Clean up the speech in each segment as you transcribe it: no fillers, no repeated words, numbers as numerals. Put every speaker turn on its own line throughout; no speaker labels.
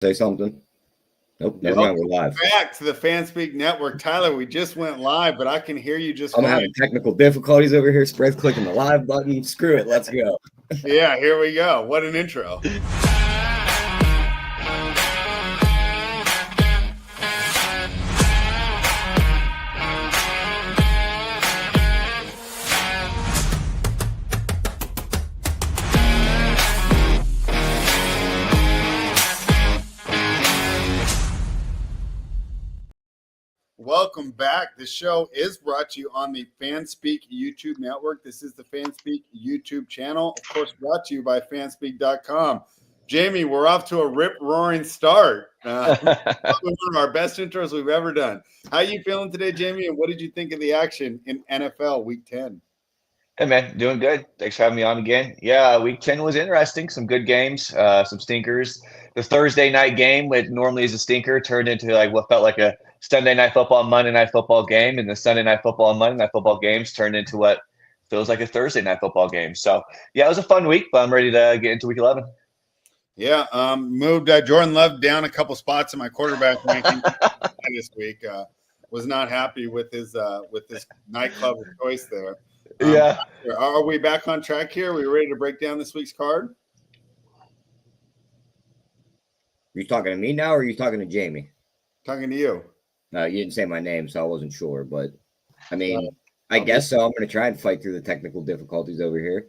Say something. Nope, never mind. We're live.
Back to the FanSpeak Network. Tyler, we just went live, but I can hear you just
I'm
fine.
having technical difficulties over here. Spread's clicking the live button. Screw it. Let's go.
Yeah, here we go. What an intro. Welcome back. The show is brought to you on the FanSpeak YouTube network. This is the FanSpeak YouTube channel, of course, brought to you by fanspeak.com. Jamie, we're off to a rip-roaring start. Probably one of our best intros we've ever done. How you feeling today, Jamie, and what did you think of the action in NFL Week 10?
Hey, man, doing good. Thanks for having me on again. Yeah, Week 10 was interesting. Some good games, some stinkers. The Thursday night game, which normally is a stinker, turned into like what felt like a Sunday night football, Monday night football game, and the Sunday night football and Monday night football games turned into what feels like a Thursday night football game. So, yeah, it was a fun week, but I'm ready to get into Week 11.
Yeah, moved Jordan Love down a couple spots in my quarterback ranking this week. Was not happy with his nightclub of choice there.
Yeah.
Are we back on track here? Are we ready to break down this week's card?
Are you talking to me now, or are you talking to Jamie?
Talking to you.
No, you didn't say my name, so I wasn't sure. But I mean, I guess so. I'm going to try and fight through the technical difficulties over here.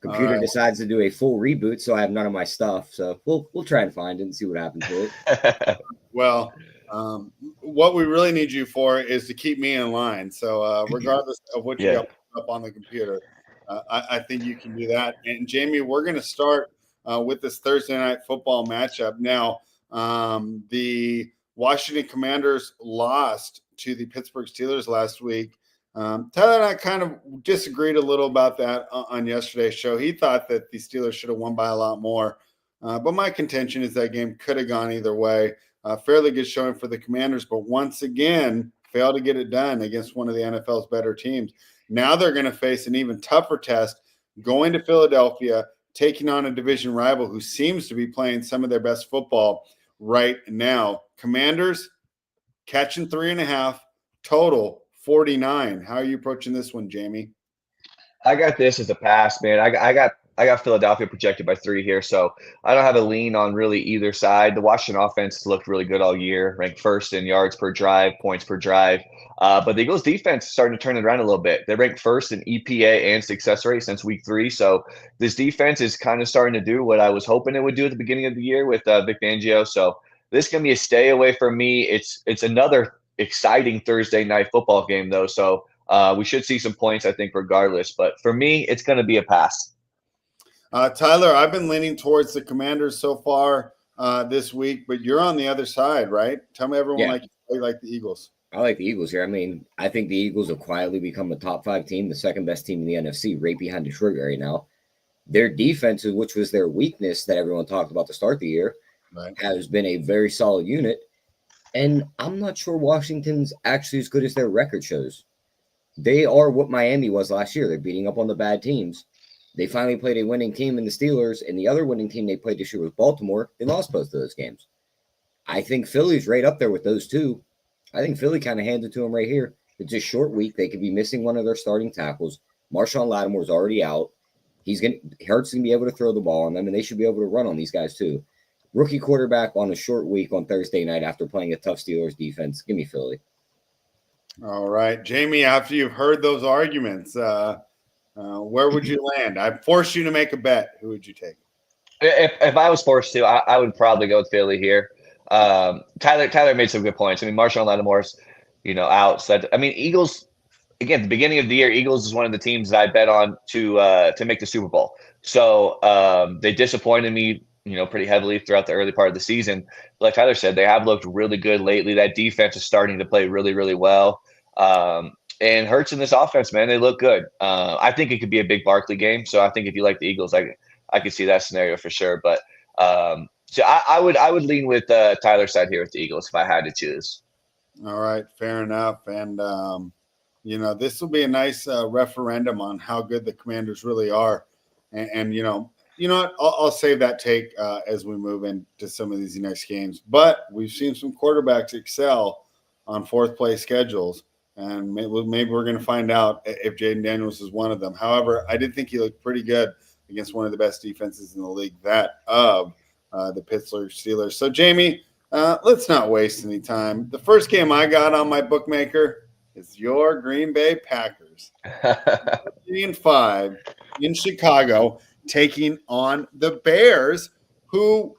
Computer decides to do a full reboot, so I have none of my stuff. So we'll try and find it and see what happens to it.
Well, what we really need you for is to keep me in line. So regardless of what you got up on the computer, I think you can do that. And Jamie, we're going to start with this Thursday night football matchup. Now, the Washington Commanders lost to the Pittsburgh Steelers last week. Tyler and I kind of disagreed a little about that on yesterday's show. He thought that the Steelers should have won by a lot more. But my contention is that game could have gone either way. Fairly good showing for the Commanders, but once again, failed to get it done against one of the NFL's better teams. Now they're going to face an even tougher test, going to Philadelphia, taking on a division rival who seems to be playing some of their best football right now. Commanders catching 3.5, total 49. How are you approaching this one, Jamie?
I got this as a pass, man. I got Philadelphia projected by 3 here, so I don't have a lean on really either side. The Washington offense looked really good all year, ranked first in yards per drive, points per drive. But the Eagles defense is starting to turn it around a little bit. They ranked first in EPA and success rate since week 3. So this defense is kind of starting to do what I was hoping it would do at the beginning of the year with Vic Fangio. So this can be a stay away for me. It's another exciting Thursday night football game, though. So we should see some points, I think, regardless. But for me, it's going to be a pass.
Tyler, I've been leaning towards the Commanders so far this week, but you're on the other side, right? Tell me everyone like the Eagles.
I like the Eagles here. I mean, I think the Eagles have quietly become a top 5 team, the second best team in the NFC, right behind Detroit right now. Their defense, which was their weakness that everyone talked about to start the year, has been a very solid unit. And I'm not sure Washington's actually as good as their record shows. They are what Miami was last year. They're beating up on the bad teams. They finally played a winning team in the Steelers, and the other winning team they played this year was Baltimore. They lost both of those games. I think Philly's right up there with those two. I think Philly kind of handed to them right here. It's a short week. They could be missing one of their starting tackles. Marshawn Lattimore's already out. Hurts going to be able to throw the ball on them, and they should be able to run on these guys too. Rookie quarterback on a short week on Thursday night after playing a tough Steelers defense. Give me Philly.
All right, Jamie, after you've heard those arguments, where would you land? I forced you to make a bet. Who would you take?
If I was forced to, I would probably go with Philly here. Tyler made some good points. I mean, Marshawn Lattimore's, out. So Eagles, again, the beginning of the year, Eagles is one of the teams that I bet on to make the Super Bowl. So they disappointed me, pretty heavily throughout the early part of the season. Like Tyler said, they have looked really good lately. That defense is starting to play really, really well. And Hurts in this offense, man, they look good. I think it could be a big Barkley game. So I think if you like the Eagles, I could see that scenario for sure. But so I would lean with Tyler's side here with the Eagles if I had to choose.
All right, fair enough. And this will be a nice referendum on how good the Commanders really are. And you know what? I'll save that take as we move into some of these next games. But we've seen some quarterbacks excel on fourth place schedules, and maybe we're going to find out if Jaden Daniels is one of them. However, I did think he looked pretty good against one of the best defenses in the league, that of the Pittsburgh Steelers. So, Jamie, let's not waste any time. The first game I got on my bookmaker is your Green Bay Packers. 3-5 in Chicago, taking on the Bears, who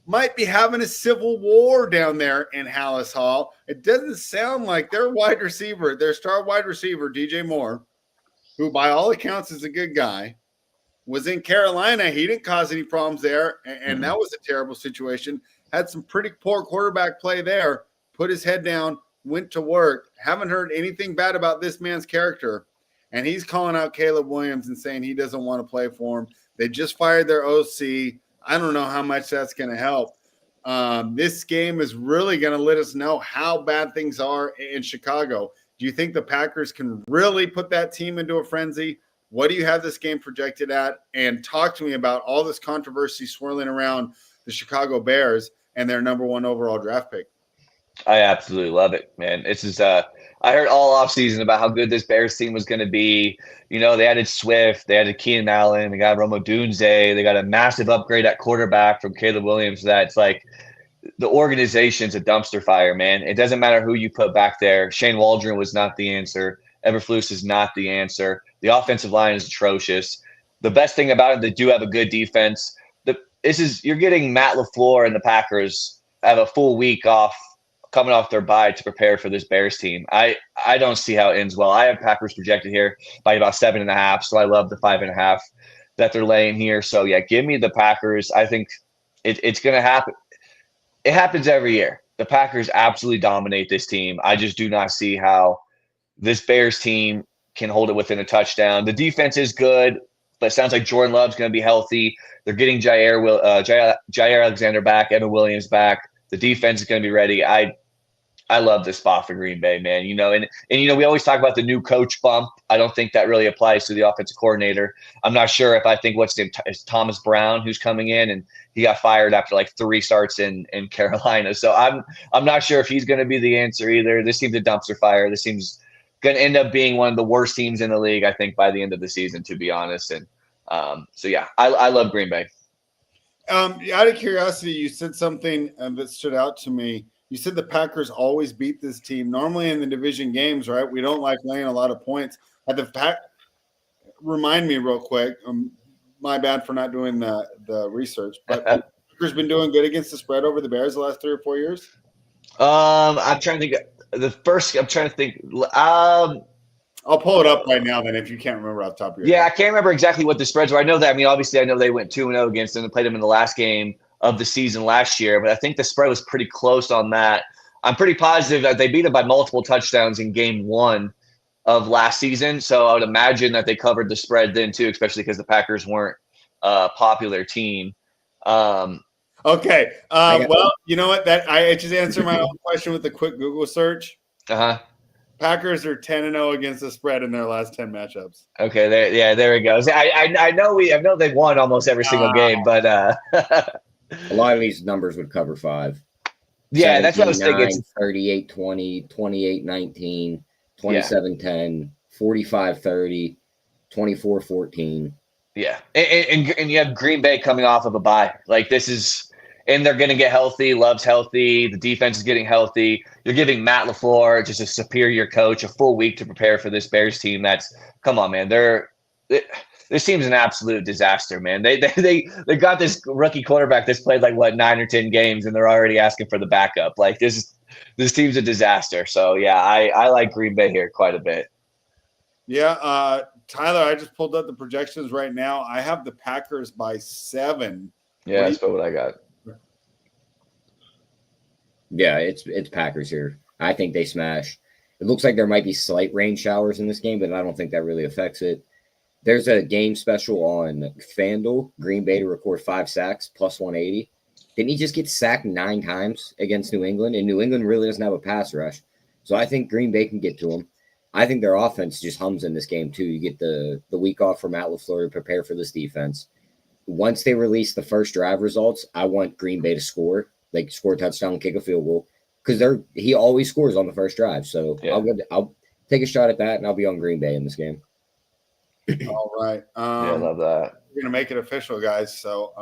might be having a civil war down there in Hallis Hall. It doesn't sound like their star wide receiver, DJ Moore, who by all accounts is a good guy, was in Carolina. He didn't cause any problems there, and that was a terrible situation. Had some pretty poor quarterback play there, put his head down, went to work. Haven't heard anything bad about this man's character. And he's calling out Caleb Williams and saying he doesn't want to play for him. They just fired their OC. I don't know how much that's going to help. This game is really going to let us know how bad things are in Chicago. Do you think the Packers can really put that team into a frenzy? What do you have this game projected at? And talk to me about all this controversy swirling around the Chicago Bears and their number 1 overall draft pick.
I absolutely love it, man. This is I heard all offseason about how good this Bears team was going to be. You know, they added Swift, they added Keenan Allen, they got Rome Odunze, they got a massive upgrade at quarterback from Caleb Williams. That's like the organization's a dumpster fire, man. It doesn't matter who you put back there. Shane Waldron was not the answer. Eberflus is not the answer. The offensive line is atrocious. The best thing about it, they do have a good defense. You're getting Matt LaFleur and the Packers have a full week off, coming off their bye to prepare for this Bears team. I don't see how it ends well. I have Packers projected here by about 7.5, so I love the 5.5 that they're laying here. So yeah, give me the Packers. I think it's going to happen. It happens every year. The Packers absolutely dominate this team. I just do not see how this Bears team can hold it within a touchdown. The defense is good, but it sounds like Jordan Love's going to be healthy. They're getting Jair Alexander back, Evan Williams back. The defense is going to be ready. I love this spot for Green Bay, man. You know, and you know, we always talk about the new coach bump. I don't think that really applies to the offensive coordinator. I'm not sure if I think what's name is Thomas Brown, who's coming in, and he got fired after like 3 starts in Carolina. So I'm not sure if he's going to be the answer either. This team's a dumpster fire. This team's going to end up being one of the worst teams in the league, I think, by the end of the season, to be honest. And so yeah, I love Green Bay.
Out of curiosity, you said something that stood out to me. You said the Packers always beat this team. Normally in the division games, right? We don't like laying a lot of points. Remind me real quick. My bad for not doing the research. But Packers been doing good against the spread over the Bears the last 3 or 4 years.
I'm trying to think.
I'll pull it up right now. Then, if you can't remember off the top of your
head.
head.
I can't remember exactly what the spreads were. I know that. I mean, obviously, I know they went 2-0 against them and played them in the last game of the season last year, but I think the spread was pretty close on that. I'm pretty positive that they beat them by multiple touchdowns in game 1 of last season. So I would imagine that they covered the spread then too, especially because the Packers weren't a popular team.
Okay. Well, you know what? That I just answered my own question with a quick Google search. Packers are 10-0 against the spread in their last 10 matchups.
Okay, there we go. I know they've won almost every single game, but
a lot of these numbers would cover 5.
Yeah, that's what I was thinking.
38-20, 28-19, 27-10, 45-30, 24-14.
Yeah, and you have Green Bay coming off of a bye. Like this is, and they're going to get healthy. Love's healthy. The defense is getting healthy. You're giving Matt LaFleur, just a superior coach, a full week to prepare for this Bears team. Come on, man. This team's an absolute disaster, man. They got this rookie quarterback that's played like 9 or 10 games, and they're already asking for the backup. Like this team's a disaster. So yeah, I like Green Bay here quite a bit.
Yeah, Tyler, I just pulled up the projections right now. I have the Packers by 7.
Yeah, that's what I got.
Yeah, it's Packers here. I think they smash. It looks like there might be slight rain showers in this game, but I don't think that really affects it. There's a game special on FanDuel, Green Bay to record 5 sacks, plus 180. Didn't he just get sacked 9 times against New England? And New England really doesn't have a pass rush. So I think Green Bay can get to him. I think their offense just hums in this game, too. You get the week off for Matt LaFleur to prepare for this defense. once they release the first drive results, I want Green Bay to score a touchdown, kick a field goal, because he always scores on the first drive. So
Yeah.
I'll take a shot at that, and I'll be on Green Bay in this game.
All right.
Yeah, I love that.
We're gonna make it official, guys. So,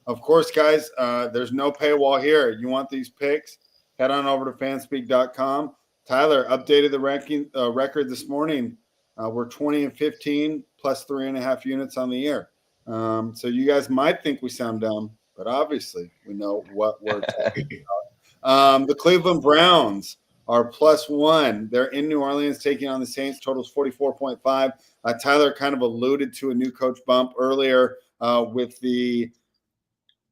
of course, guys, there's no paywall here. You want these picks? Head on over to fanspeak.com. Tyler updated the record this morning. We're 20-15 plus 3.5 units on the year. So you guys might think we sound dumb, but obviously we know what we're talking about. The Cleveland Browns are +1. They're in New Orleans taking on the Saints. Totals 44.5. Tyler kind of alluded to a new coach bump earlier with the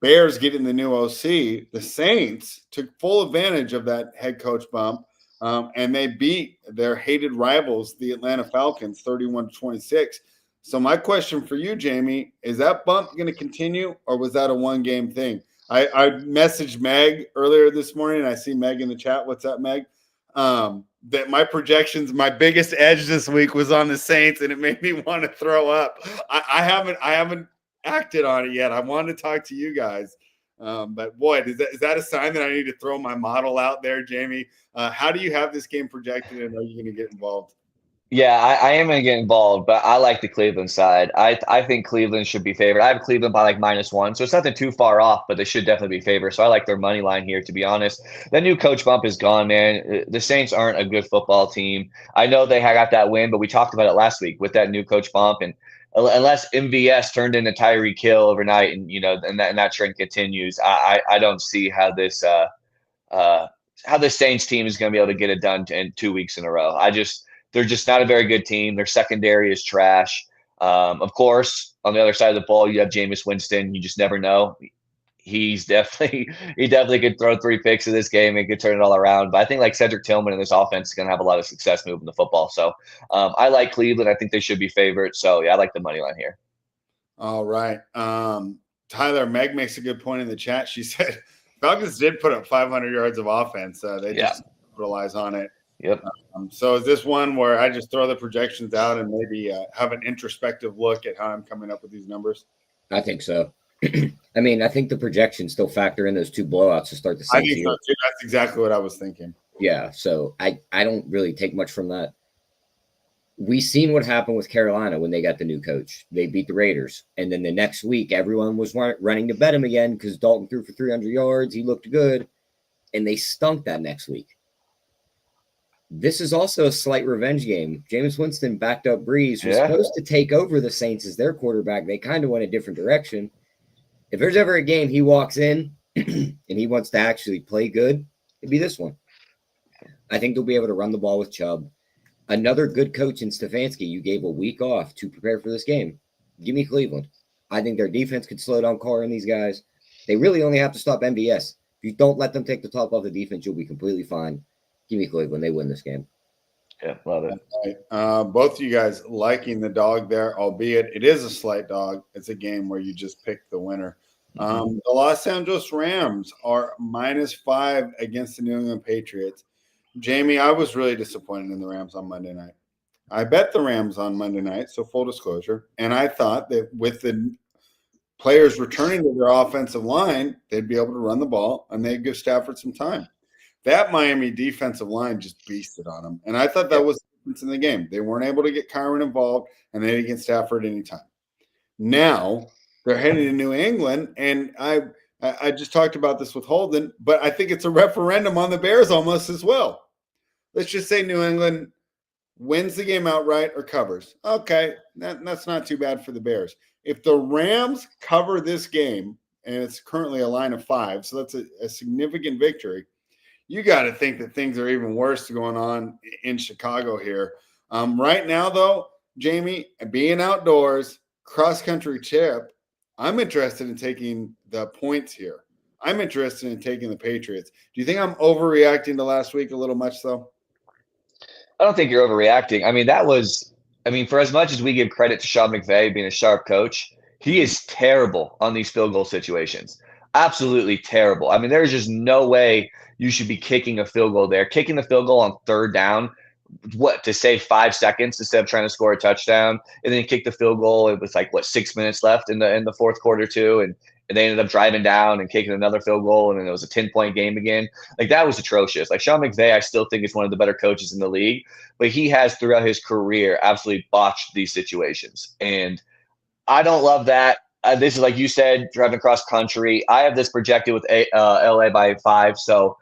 Bears getting the new OC. The Saints took full advantage of that head coach bump, and they beat their hated rivals, the Atlanta Falcons, 31-26. So my question for you, Jamie, is that bump going to continue, or was that a one-game thing? I messaged Meg earlier this morning. I see Meg in the chat. What's up, Meg? That my projections, my biggest edge this week was on the Saints, and it made me want to throw up. I haven't acted on it yet. I wanted to talk to you guys. But boy, is that a sign that I need to throw my model out there, Jamie? How do you have this game projected, and are you going to get involved?
Yeah, I am going to get involved, but I like the Cleveland side. I think Cleveland should be favored. I have Cleveland by like -1, so it's nothing too far off, but they should definitely be favored. So I like their money line here, to be honest. That new coach bump is gone, man. The Saints aren't a good football team. I know they got that win, but we talked about it last week with that new coach bump. And unless MVS turned into Tyreek Hill overnight, and that trend continues, I don't see how this Saints team is going to be able to get it done in 2 weeks in a row. They're just not a very good team. Their secondary is trash. Of course, on the other side of the ball, you have Jameis Winston. You just never know. He definitely could throw 3 picks in this game and could turn it all around. But I think like Cedric Tillman in this offense is going to have a lot of success moving the football. So I like Cleveland. I think they should be favored. So yeah, I like the money line here.
All right. Tyler, Meg makes a good point in the chat. She said Falcons did put up 500 yards of offense. They just capitalize on it.
Yep.
So is this one where I just throw the projections out and maybe have an introspective look at how I'm coming up with these numbers?
I think so. I mean, I think the projections still factor in those 2 blowouts to start the
I
Saints.
think so too. That's exactly what I was thinking.
Yeah, so I don't really take much from that. We seen what happened with Carolina when they got the new coach. They beat the Raiders, and then the next week everyone was running to bet him again because Dalton threw for 300 yards. He looked good, and they stunk that next week. This is also a slight revenge game. Jameis Winston backed up Breeze, was supposed to take over the Saints as their quarterback. They kind of went a different direction. If there's ever a game he walks in and he wants to actually play good, it'd be this one. I think they'll be able to run the ball with Chubb. Another good coach in Stefanski. You gave a week off to prepare for this game. Give me Cleveland. I think their defense could slow down Carr and these guys. They really only have to stop MVS. If you don't let them take the top off the defense, you'll be completely fine. Give me Cleveland. They win this game.
Yeah, love it.
Right. Both of you guys liking the dog there, albeit it is a slight dog. It's a game where you just pick the winner. The Los Angeles Rams are -5 against the New England Patriots. Jamie, I was really disappointed in the Rams on Monday night. I bet the Rams on Monday night, so full disclosure, and I thought that with the players returning to their offensive line, they'd be able to run the ball and they'd give Stafford some time. That Miami defensive line just beasted on them. And I thought that was the difference in the game. They weren't able to get Kyron involved, and they didn't get Stafford anytime. Now they're heading to New England, and I just talked about this with Holden, but I think it's a referendum on the Bears almost as well. Let's just say New England wins the game outright or covers. Okay, that's not too bad for the Bears. If the Rams cover this game, and it's currently a line of 5, so that's a significant victory, you got to think that things are even worse going on in Chicago here. Right now, though, Jamie, being outdoors, cross-country chip, I'm interested in taking the points here. I'm interested in taking the Patriots. Do you think I'm overreacting to last week a little much, though?
I don't think you're overreacting. I mean, for as much as we give credit to Sean McVay being a sharp coach, he is terrible on these field goal situations. Absolutely terrible. I mean, there's just no way you should be kicking a field goal there. Kicking the field goal on 3rd down to save 5 seconds instead of trying to score a touchdown, and then kick the field goal. It was like 6 minutes left in the fourth quarter too, and they ended up driving down and kicking another field goal, and then it was a 10-point game again. Like, that was atrocious. Like, Sean McVay, I still think is one of the better coaches in the league, but he has throughout his career absolutely botched these situations, and I don't love that. This is, like you said, driving across country. I have this projected with LA by 5, so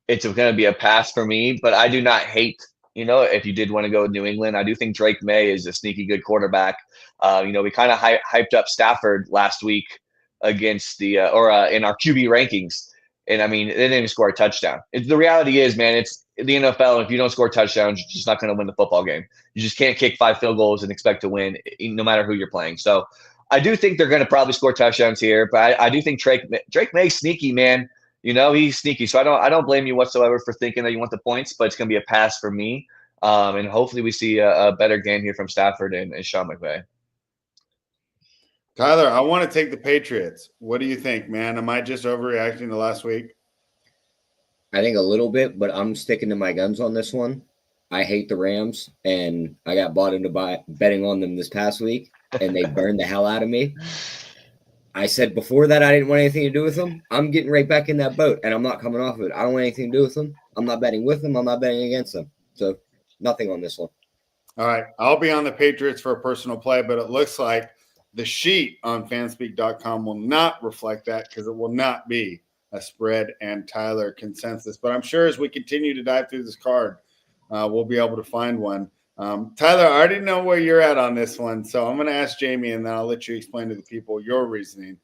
it's going to be a pass for me. But I do not hate, if you did want to go with New England, I do think Drake May is a sneaky good quarterback. We kind of hyped up Stafford last week against the in our QB rankings. And I mean, they didn't even score a touchdown. The reality is, man, it's the NFL. And if you don't score touchdowns, you're just not going to win the football game. You just can't kick 5 field goals and expect to win, no matter who you're playing. So I do think they're going to probably score touchdowns here, but I do think Drake May's sneaky, man. He's sneaky. So I don't blame you whatsoever for thinking that you want the points, but it's going to be a pass for me. And hopefully we see a better game here from Stafford and Sean McVay.
Tyler, I want to take the Patriots. What do you think, man? Am I just overreacting to last week?
I think a little bit, but I'm sticking to my guns on this one. I hate the Rams, and I got bought into betting on them this past week, and they burned the hell out of me. I said before that I didn't want anything to do with them. I'm getting right back in that boat, and I'm not coming off of it. I don't want anything to do with them. I'm not betting with them. I'm not betting against them. So nothing on this one.
All right. I'll be on the Patriots for a personal play, but it looks like the sheet on fanspeak.com will not reflect that because it will not be a spread and Tyler consensus. But I'm sure as we continue to dive through this card, we'll be able to find one. Tyler, I already know where you're at on this one, so I'm going to ask Jamie, and then I'll let you explain to the people your reasoning.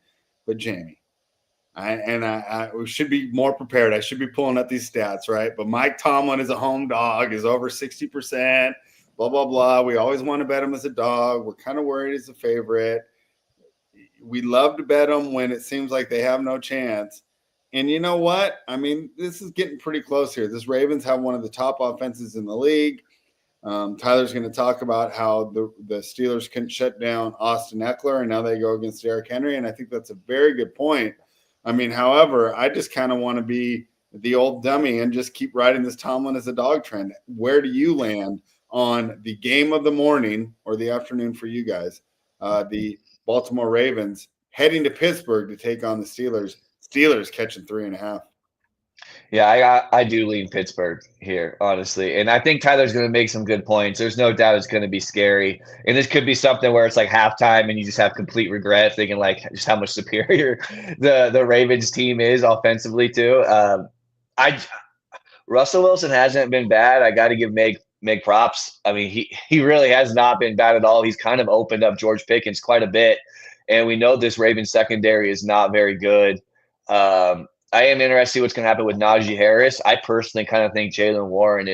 But Jamie, I should be more prepared. I should be pulling up these stats, right? But Mike Tomlin is a home dog, is over 60%, blah, blah, blah. We always want to bet him as a dog. We're kind of worried he's a favorite. We love to bet them when it seems like they have no chance. And you know what? I mean, this is getting pretty close here. This Ravens have one of the top offenses in the league. Tyler's going to talk about how the Steelers couldn't shut down Austin Eckler, and now they go against Derrick Henry, and I think that's a very good point. I mean, however, I just kind of want to be the old dummy and just keep riding this Tomlin as a dog trend. Where do you land on the game of the morning or the afternoon for you guys? The Baltimore Ravens heading to Pittsburgh to take on the Steelers. Steelers catching 3.5.
Yeah, I do lean Pittsburgh here, honestly. And I think Tyler's going to make some good points. There's no doubt it's going to be scary. And this could be something where it's like halftime and you just have complete regret thinking like just how much superior the Ravens team is offensively too. Russell Wilson hasn't been bad. I got to give Meg props. I mean, he really has not been bad at all. He's kind of opened up George Pickens quite a bit. And we know this Ravens secondary is not very good. I am interested to see what's going to happen with Najee Harris. I personally kind of think Jaylen Warren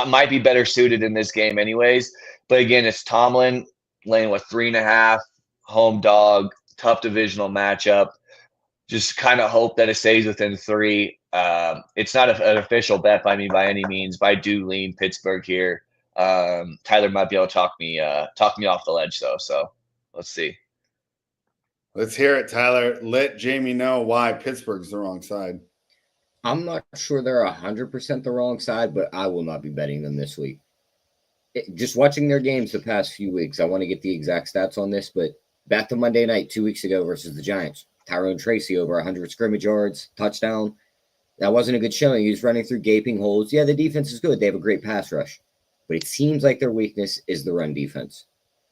might be better suited in this game anyways. But again, it's Tomlin laying with 3.5, home dog, tough divisional matchup. Just kind of hope that it stays within 3. It's not an official bet by me by any means, but I do lean Pittsburgh here. Tyler might be able to talk me off the ledge though. So let's see.
Let's hear it, Tyler. Let Jamie know why Pittsburgh's the wrong side.
I'm not sure they're 100% the wrong side, but I will not be betting them this week. Just watching their games the past few weeks, I want to get the exact stats on this, but back to Monday night 2 weeks ago versus the Giants. Tyrone Tracy over 100 scrimmage yards, touchdown. That wasn't a good showing. He was running through gaping holes. Yeah, the defense is good. They have a great pass rush. But it seems like their weakness is the run defense.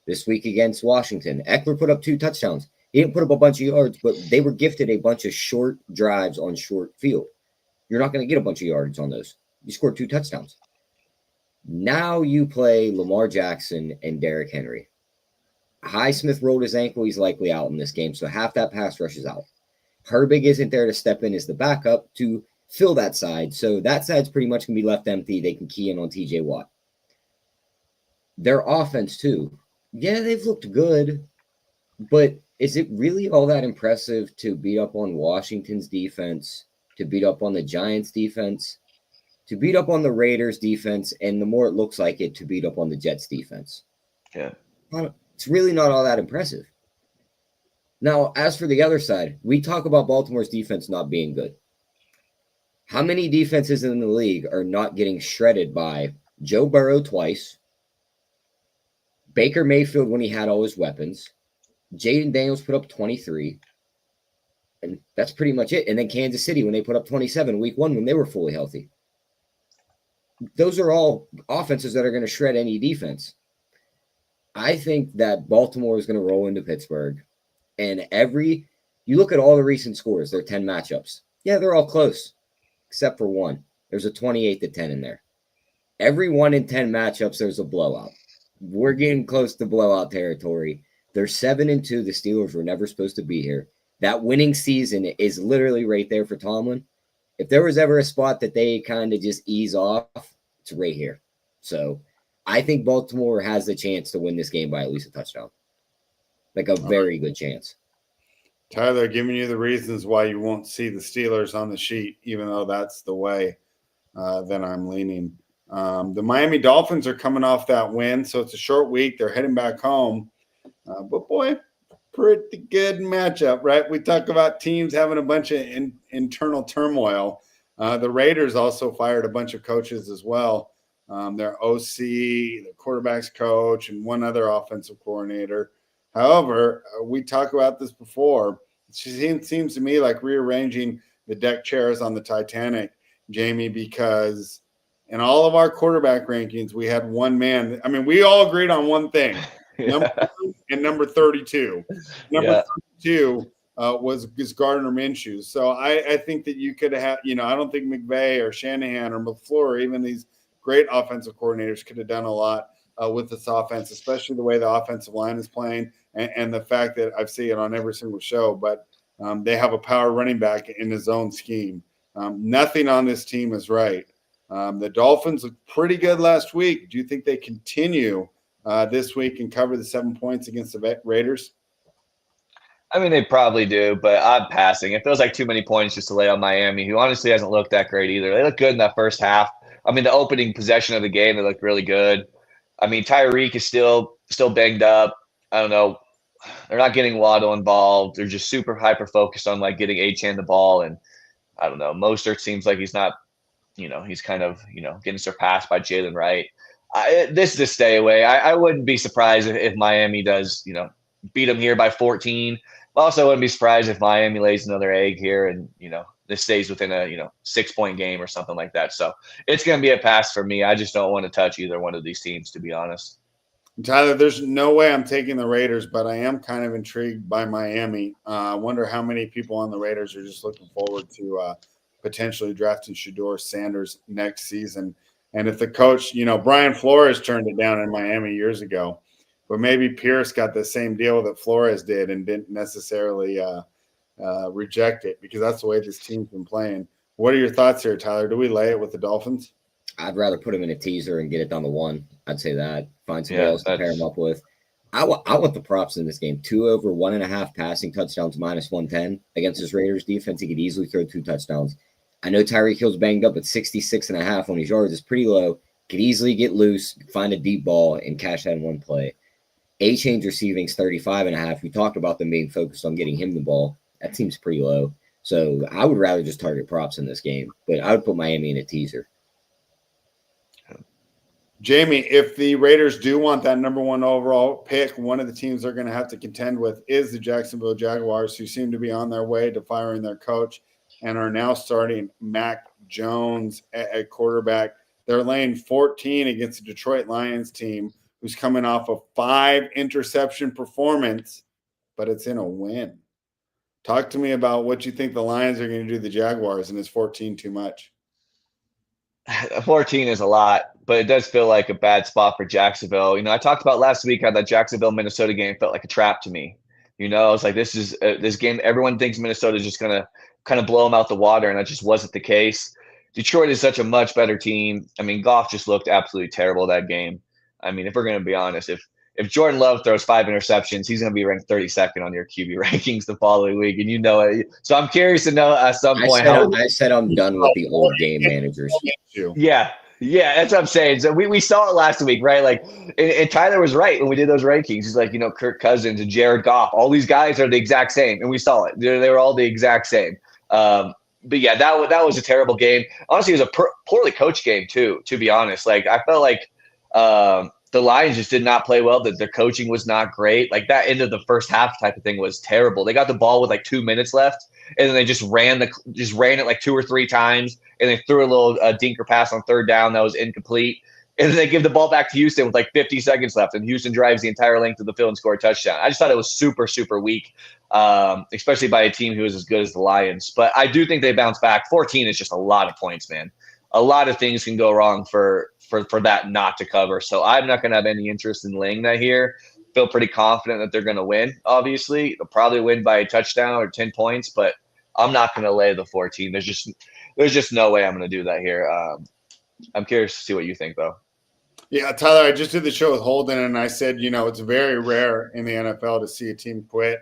This week against Washington, Eckler put up 2 touchdowns. He didn't put up a bunch of yards, but they were gifted a bunch of short drives on short field. You're not going to get a bunch of yards on those. You scored 2 touchdowns. Now you play Lamar Jackson and Derrick Henry. Highsmith rolled his ankle. He's likely out in this game, so half that pass rush is out. Herbig isn't there to step in as the backup to fill that side, so that side's pretty much going to be left empty. They can key in on TJ Watt. Their offense, too. Yeah, they've looked good, but is it really all that impressive to beat up on Washington's defense, to beat up on the Giants' defense, to beat up on the Raiders' defense, and the more it looks like it, to beat up on the Jets' defense?
Yeah.
It's really not all that impressive. Now, as for the other side, we talk about Baltimore's defense not being good. How many defenses in the league are not getting shredded by Joe Burrow twice, Baker Mayfield when he had all his weapons, Jaden Daniels put up 23, and that's pretty much it. And then Kansas City when they put up 27 week 1 when they were fully healthy. Those are all offenses that are going to shred any defense. I think that Baltimore is going to roll into Pittsburgh. And you look at all the recent scores, they're 10 matchups. Yeah, they're all close, except for one. There's a 28-10 in there. Every 1 in 10 matchups, there's a blowout. We're getting close to blowout territory. They're 7-2. The Steelers were never supposed to be here. That winning season is literally right there for Tomlin. If there was ever a spot that they kind of just ease off, it's right here. So I think Baltimore has the chance to win this game by at least a touchdown. Like a very good chance.
Tyler, giving you the reasons why you won't see the Steelers on the sheet, even though that's the way that I'm leaning. The Miami Dolphins are coming off that win, so it's a short week. They're heading back home. But, boy, pretty good matchup, right? We talk about teams having a bunch of internal turmoil. The Raiders also fired a bunch of coaches as well. Their OC, the quarterback's coach, and one other offensive coordinator. However, we talked about this before. It seems to me like rearranging the deck chairs on the Titanic, Jamie, because in all of our quarterback rankings, we had one man. I mean, we all agreed on one thing. Number 2 and number 32. Number 32 was Gardner Minshew. So I think that you could have, I don't think McVay or Shanahan or LaFleur or even these great offensive coordinators could have done a lot with this offense, especially the way the offensive line is playing and the fact that I've seen it on every single show. But they have a power running back in his own scheme. Nothing on this team is right. The Dolphins looked pretty good last week. Do you think they continue this week and cover the 7 points against the Raiders?
I mean, they probably do, but I'm passing. It feels like too many points just to lay on Miami, who honestly hasn't looked that great either. They looked good in that first half. I mean, the opening possession of the game, they looked really good. I mean, Tyreek is still banged up. I don't know. They're not getting Waddle involved. They're just super hyper-focused on, getting Achane the ball. And I don't know. Mostert seems like he's not, he's kind of, getting surpassed by Jalen Wright. This is a stay away. I wouldn't be surprised if Miami does, beat them here by 14. Also, I wouldn't be surprised if Miami lays another egg here and, this stays within a, 6-point game or something like that. So it's going to be a pass for me. I just don't want to touch either one of these teams, to be honest.
Tyler, there's no way I'm taking the Raiders, but I am kind of intrigued by Miami. I wonder how many people on the Raiders are just looking forward to potentially drafting Shedeur Sanders next season. And if the coach, Brian Flores turned it down in Miami years ago, but maybe Pierce got the same deal that Flores did and didn't necessarily reject it because that's the way this team's been playing. What are your thoughts here, Tyler? Do we lay it with the Dolphins?
I'd rather put him in a teaser and get it down to 1. I'd say that. Find somebody else to pair him up with. I want the props in this game. 2 over 1.5 passing touchdowns minus 110 against this Raiders defense. He could easily throw 2 touchdowns. I know Tyreek Hill's banged up at 66.5 on his yards. It's pretty low. Could easily get loose, find a deep ball, and cash that in one play. Achane's receiving is 35.5. We talked about them being focused on getting him the ball. That seems pretty low. So I would rather just target props in this game. But I would put Miami in a teaser.
Jamie, if the Raiders do want that number 1 overall pick, one of the teams they're going to have to contend with is the Jacksonville Jaguars, who seem to be on their way to firing their coach and are now starting Mac Jones at quarterback. They're laying 14 against the Detroit Lions team, who's coming off a 5-interception performance, but it's in a win. Talk to me about what you think the Lions are going to do to the Jaguars, and is 14 too much?
14 is a lot, but it does feel like a bad spot for Jacksonville. I talked about last week how that Jacksonville-Minnesota game felt like a trap to me. I was like, this is this game. Everyone thinks Minnesota is just going to kind of blow them out the water, and that just wasn't the case. Detroit is such a much better team. I mean, Goff just looked absolutely terrible that game. I mean, if we're going to be honest, if Jordan Love throws 5 interceptions, he's going to be ranked 32nd on your QB rankings the following week, and you know it. So I'm curious to know at some point
I said I'm done with the old game managers.
Yeah, that's what I'm saying. So we saw it last week, right? And Tyler was right when we did those rankings. He's like, Kirk Cousins and Jared Goff, all these guys are the exact same, and we saw it. They were all the exact same. yeah, that was a terrible game. Honestly, it was a poorly coached game too. To be honest, like I felt like the Lions just did not play well. That their coaching was not great. Like that end of the first half type of thing was terrible. They got the ball with like 2 minutes left, and then they just ran it like 2 or 3 times, and they threw a little dinker pass on third down that was incomplete. And then they give the ball back to Houston with like 50 seconds left, and Houston drives the entire length of the field and score a touchdown. I just thought it was super, super weak, especially by a team who is as good as the Lions. But I do think they bounce back. 14 is just a lot of points, man. A lot of things can go wrong for that not to cover. So I'm not going to have any interest in laying that here. Feel pretty confident that they're going to win, obviously. They'll probably win by a touchdown or 10 points, but I'm not going to lay the 14. There's just no way I'm going to do that here. I'm curious to see what you think, though.
Yeah, Tyler, I just did the show with Holden, and I said, it's very rare in the NFL to see a team quit.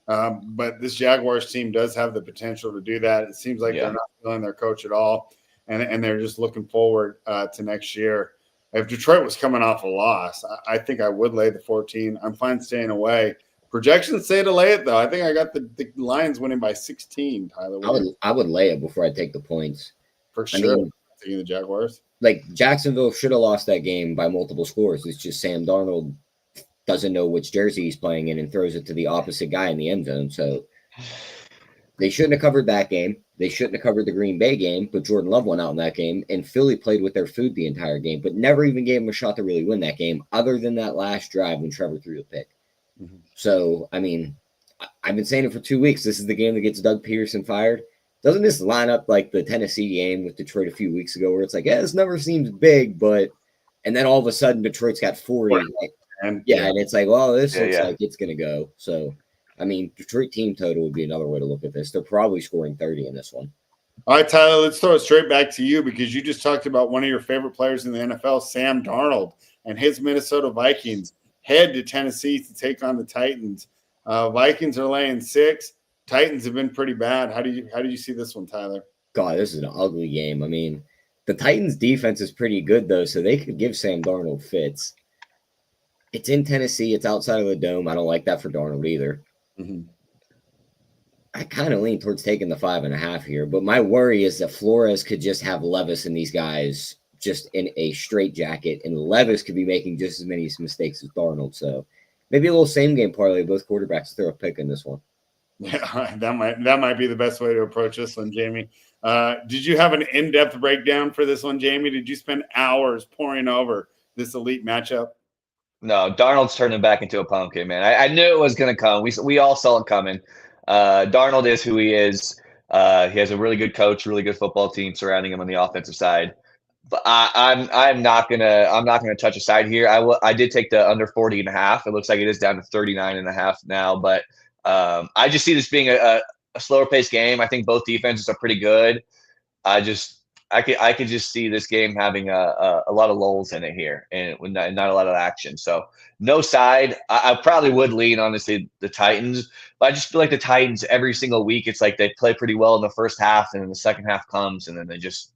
But this Jaguars team does have the potential to do that. It seems like they're not feeling their coach at all, and they're just looking forward to next year. If Detroit was coming off a loss, I think I would lay the 14. I'm fine staying away. Projections say to lay it, though. I think I got the Lions winning by 16, Tyler.
I would lay it before I take the points.
For sure. I mean, taking the Jaguars.
Like Jacksonville should have lost that game by multiple scores. It's just Sam Darnold doesn't know which jersey he's playing in and throws it to the opposite guy in the end zone. So they shouldn't have covered that game. They shouldn't have covered the Green Bay game, but Jordan Love went out in that game, and Philly played with their food the entire game, but never even gave him a shot to really win that game other than that last drive when Trevor threw the pick. Mm-hmm. So, I mean, I've been saying it for 2 weeks. This is the game that gets Doug Peterson fired. Doesn't this line up like the Tennessee game with Detroit a few weeks ago where it's like, this number seems big, but – and then all of a sudden Detroit's got 40. And it's like, well, this looks like it's going to go. So, I mean, Detroit team total would be another way to look at this. They're probably scoring 30 in this one.
All right, Tyler, let's throw it straight back to you because you just talked about one of your favorite players in the NFL, Sam Darnold, and his Minnesota Vikings head to Tennessee to take on the Titans. Vikings are laying 6. Titans have been pretty bad. How do you see this one, Tyler?
God, this is an ugly game. I mean, the Titans' defense is pretty good, though, so they could give Sam Darnold fits. It's in Tennessee. It's outside of the dome. I don't like that for Darnold either. Mm-hmm. I kind of lean towards taking the 5.5 here, but my worry is that Flores could just have Levis and these guys just in a straight jacket, and Levis could be making just as many mistakes as Darnold. So maybe a little same game parlay. Both quarterbacks throw a pick in this one.
Yeah, that might be the best way to approach this one, Jamie. Did you have an in-depth breakdown for this one, Jamie? Did you spend hours poring over this elite matchup?
No, Darnold's turning back into a pumpkin, man. I knew it was going to come. We all saw it coming. Darnold is who he is. He has a really good coach, really good football team surrounding him on the offensive side. But I'm not gonna touch a side here. I did take the under 40.5. It looks like it is down to 39.5 now, but I just see this being a slower paced game. I think both defenses are pretty good. I could just see this game having a lot of lulls in it here and not a lot of action. So no side. I probably would lean, honestly, the Titans, but I just feel like the Titans every single week, it's like they play pretty well in the first half, and then the second half comes, and then they just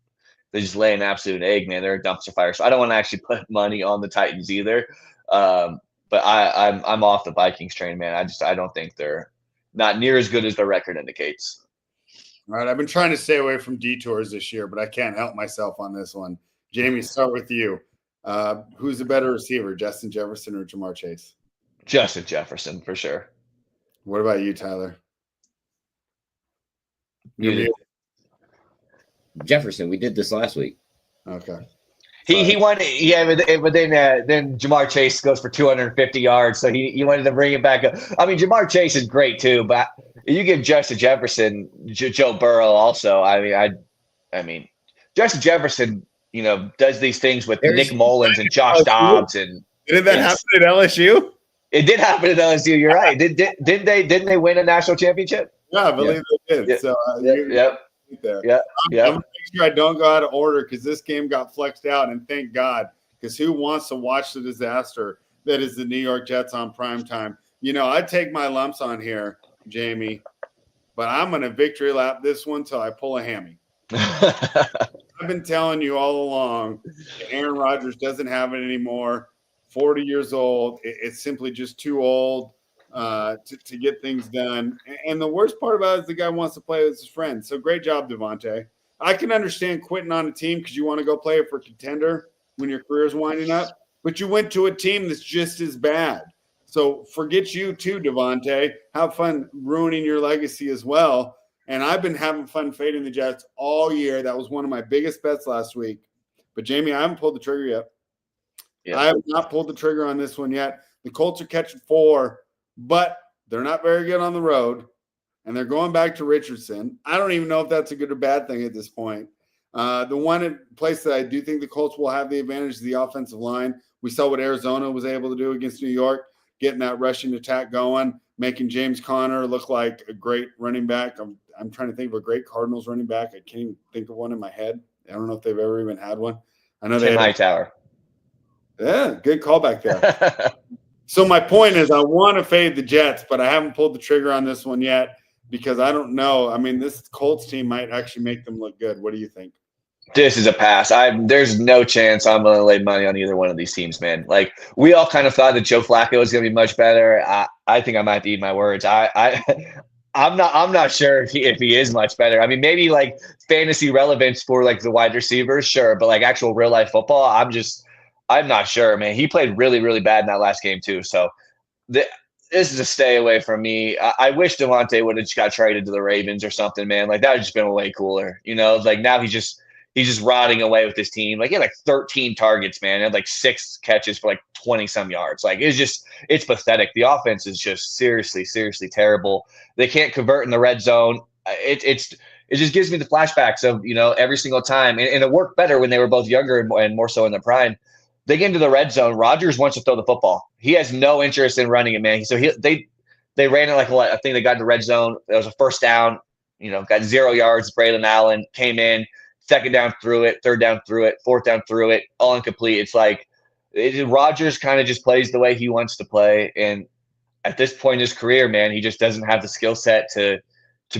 lay an absolute egg, man. They're a dumpster fire. So I don't want to actually put money on the Titans either. But I'm off the Vikings train, man. I don't think they're not near as good as their record indicates.
All right, I've been trying to stay away from detours this year, but I can't help myself on this one. Jamie, start with you. Who's the better receiver, Justin Jefferson or Ja'Marr Chase?
Justin Jefferson, for sure.
What about you, Tyler?
Jefferson. We did this last week.
Okay.
He wanted, but then Ja'Marr Chase goes for 250 yards, so he wanted to bring it back up. I mean, Ja'Marr Chase is great too, but you give Justin Jefferson, Joe Burrow also. I mean, Justin Jefferson, does these things with Nick Mullins and Josh Dobbs, and
did that happen at LSU?
It did happen at LSU. You're right. Didn't they win a national championship?
Yeah, I believe they did.
Yeah.
So
Yep.
Yeah. I'm gonna make sure I don't go out of order because this game got flexed out, and thank God, because who wants to watch the disaster that is the New York Jets on primetime? I take my lumps on here, Jamie, but I'm gonna victory lap this one till I pull a hammy. I've been telling you all along, Aaron Rodgers doesn't have it anymore. 40 years old. It's simply just too old. to get things done. And the worst part about it is the guy wants to play with his friends. So great job, Devontae. I can understand quitting on a team because you want to go play for a contender when your career's winding up, but you went to a team that's just as bad. So forget you too, Devontae. Have fun ruining your legacy as well. And I've been having fun fading the Jets all year. That was one of my biggest bets last week. But Jamie, I haven't pulled the trigger yet. Yeah. I have not pulled the trigger on this one yet. The Colts are catching 4, but they're not very good on the road, and they're going back to Richardson. I don't even know if that's a good or bad thing at this point. The one place that I do think the Colts will have the advantage is the offensive line. We saw what Arizona was able to do against New York, getting that rushing attack going, making James Conner look like a great running back. I'm trying to think of a great Cardinals running back. I can't even think of one in my head. I don't know if they've ever even had one. I know
Tim Hightower.
Yeah, good callback there. So my point is I want to fade the Jets, but I haven't pulled the trigger on this one yet because I don't know. I mean, this Colts team might actually make them look good. What do you think?
This is a pass. There's no chance I'm going to lay money on either one of these teams, man. Like, we all kind of thought that Joe Flacco was going to be much better. I think I might eat my words. I'm not sure if he is much better. I mean, maybe like fantasy relevance for like the wide receivers, sure, but like actual real life football, I'm not sure, man. He played really, really bad in that last game too. So this is a stay away from me. I wish Devontae would have just got traded to the Ravens or something, man. Like, that would just been way cooler, you know. Like, now he's just rotting away with his team. Like, he had like 13 targets, man. He had like 6 catches for like 20 some yards. Like, it's pathetic. The offense is just seriously, seriously terrible. They can't convert in the red zone. It just gives me the flashbacks of, you know, every single time. And it worked better when they were both younger and more so in their prime. They get into the red zone. Rodgers wants to throw the football. He has no interest in running it, man. So they ran it like what? I think they got in the red zone. It was a first down. You know, got 0 yards. Braylon Allen came in. Second down, threw it. Third down, threw it. Fourth down, threw it. All incomplete. It's like Rodgers kind of just plays the way he wants to play. And at this point in his career, man, he just doesn't have the skill set to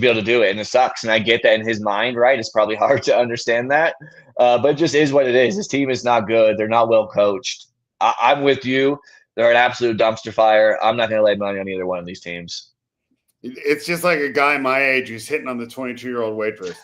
be able to do it. And it sucks. And I get that in his mind, right? It's probably hard to understand that. But it just is what it is. His team is not good. They're not well coached. I'm with you. They're an absolute dumpster fire. I'm not going to lay money on either one of these teams.
It's just like a guy my age who's hitting on the 22-year-old waitress.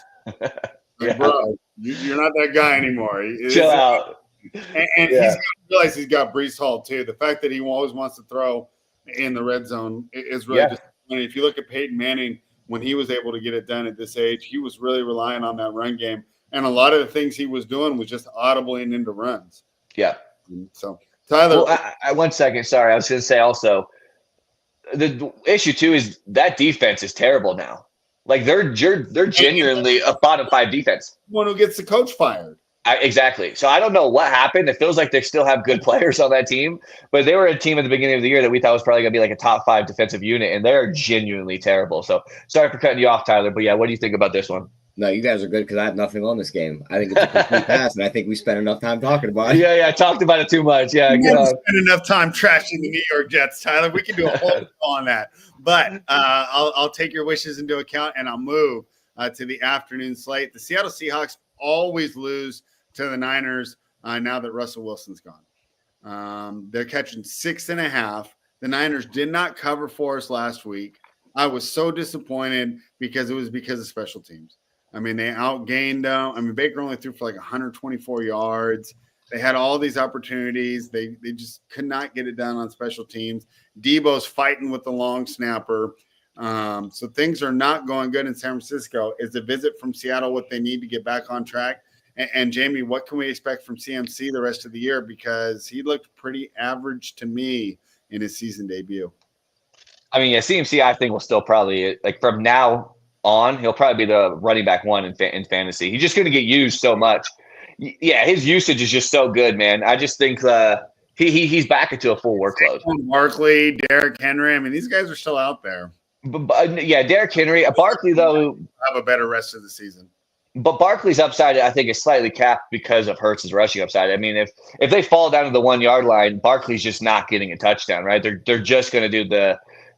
Like,
yeah.
Bro, you're not that guy anymore.
Chill out.
And he's got to realize he's got Breece Hall, too. The fact that he always wants to throw in the red zone is really disappointing. If you look at Peyton Manning, when he was able to get it done at this age, he was really relying on that run game. And a lot of the things he was doing was just audibling into runs.
Yeah.
So, Tyler.
Well, 1 second. Sorry. I was going to say also, the issue, too, is that defense is terrible now. Like, they're genuinely a bottom 5 defense.
One who gets the coach fired.
Exactly. So I don't know what happened. It feels like they still have good players on that team, but they were a team at the beginning of the year that we thought was probably going to be like a top 5 defensive unit, and they're genuinely terrible. So sorry for cutting you off, Tyler, but yeah, what do you think about this one?
No, you guys are good because I have nothing on this game. I think it's a complete pass, and I think we spent enough time talking about it.
Yeah, I talked about it too much. Yeah,
we haven't spent enough time trashing the New York Jets, Tyler. We can do a whole show on that. But I'll take your wishes into account, and I'll move to the afternoon slate. The Seattle Seahawks always lose to the Niners now that Russell Wilson's gone. They're catching 6.5. The Niners did not cover for us last week. I was so disappointed because it was because of special teams. I mean, they outgained them. I mean, Baker only threw for like 124 yards. They had all these opportunities. They just could not get it done on special teams. Debo's fighting with the long snapper. So things are not going good in San Francisco. Is the visit from Seattle what they need to get back on track? And Jamie, what can we expect from CMC the rest of the year? Because he looked pretty average to me in his season debut.
I mean, yeah, CMC I think will still probably, like, from now on, he'll probably be the running back 1 in fantasy. He's just going to get used so much. Yeah, his usage is just so good, man. I just think he's back into a full workload.
Barkley, Derrick Henry. I mean, these guys are still out there.
But yeah, Derrick Henry. Barkley, though,
have a better rest of the season.
But Barkley's upside, I think, is slightly capped because of Hurts' rushing upside. I mean, if they fall down to the 1 yard line, Barkley's just not getting a touchdown, right? They're just going to do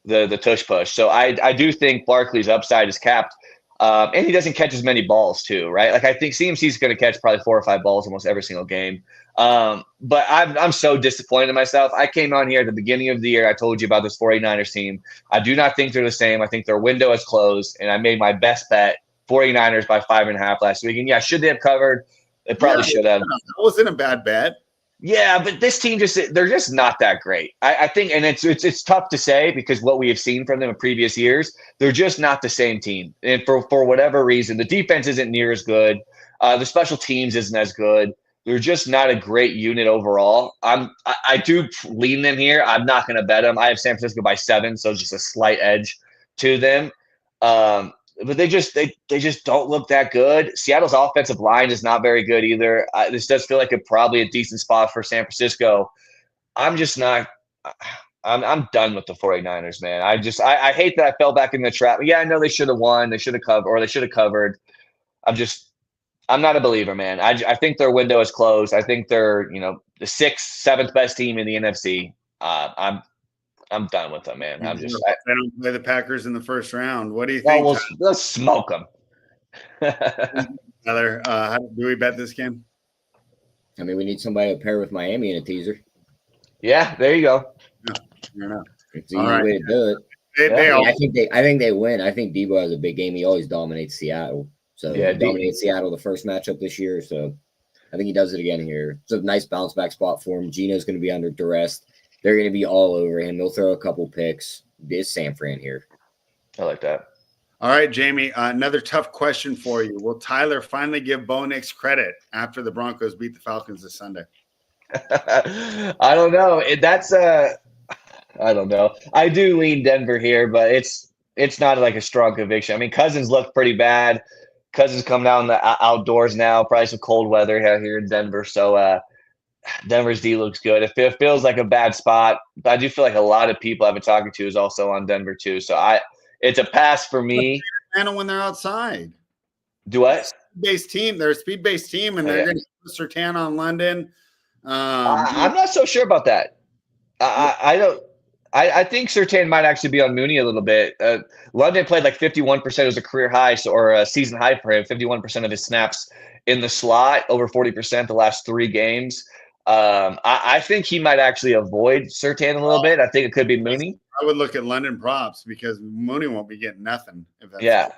the tush push. So I do think Barkley's upside is capped. And he doesn't catch as many balls too, right? Like I think CMC is going to catch probably 4 or 5 balls almost every single game. But I'm so disappointed in myself. I came on here at the beginning of the year. I told you about this 49ers team. I do not think they're the same. I think their window is closed, and I made my best bet 49ers by 5.5 last week. And yeah, should they have covered? They probably should have.
That wasn't a bad bet.
Yeah, but this team they're just not that great. I think, and it's tough to say because what we have seen from them in previous years, they're just not the same team. And for whatever reason, the defense isn't near as good. The special teams isn't as good. They're just not a great unit overall. I do lean them here. I'm not going to bet them. I have San Francisco by 7, so just a slight edge to them. But they just don't look that good. Seattle's offensive line is not very good either. This does feel like probably a decent spot for San Francisco. I'm just not. I'm done with the 49ers, man. I hate that I fell back in the trap. Yeah, I know they should have won. They should have covered, or they should have covered. I'm not a believer, man. I think their window is closed. I think they're the 6th, 7th best team in the NFC. I'm done with them, man. They
don't play the Packers in the first round. What do you think?
Well, let's smoke them.
How do we bet this game?
I mean, we need somebody to pair with Miami in a teaser.
Yeah, there you go.
No.
It's the easy way to do it. I think they win. I think Debo has a big game. He always dominates Seattle. So he dominated Seattle the first matchup this year. So I think he does it again here. It's a nice bounce back spot for him. Gino's going to be under duress. They're going to be all over him. They'll throw a couple picks. It's San Fran here.
I like that.
All right, Jamie, another tough question for you. Will Tyler finally give Bo Nix credit after the Broncos beat the Falcons this Sunday?
I don't know. I don't know. I do lean Denver here, but it's not like a strong conviction. I mean, Cousins looked pretty bad. Cousins come down the outdoors now, probably some cold weather here in Denver. So Denver's D looks good. It feels like a bad spot, but I do feel like a lot of people I've been talking to is also on Denver too. So it's a pass for me.
When they're outside.
Do what?
Speed-based team. They're a speed-based team, and they're going to put Surtain on London.
I'm not so sure about that. I think Surtain might actually be on Mooney a little bit. London played like 51%. It was a career high, or a season high for him. 51% of his snaps in the slot, over 40% the last 3 games. I think he might actually avoid Surtain a little bit. I think it could be Mooney.
I would look at London props because Mooney won't be getting nothing.
But yeah,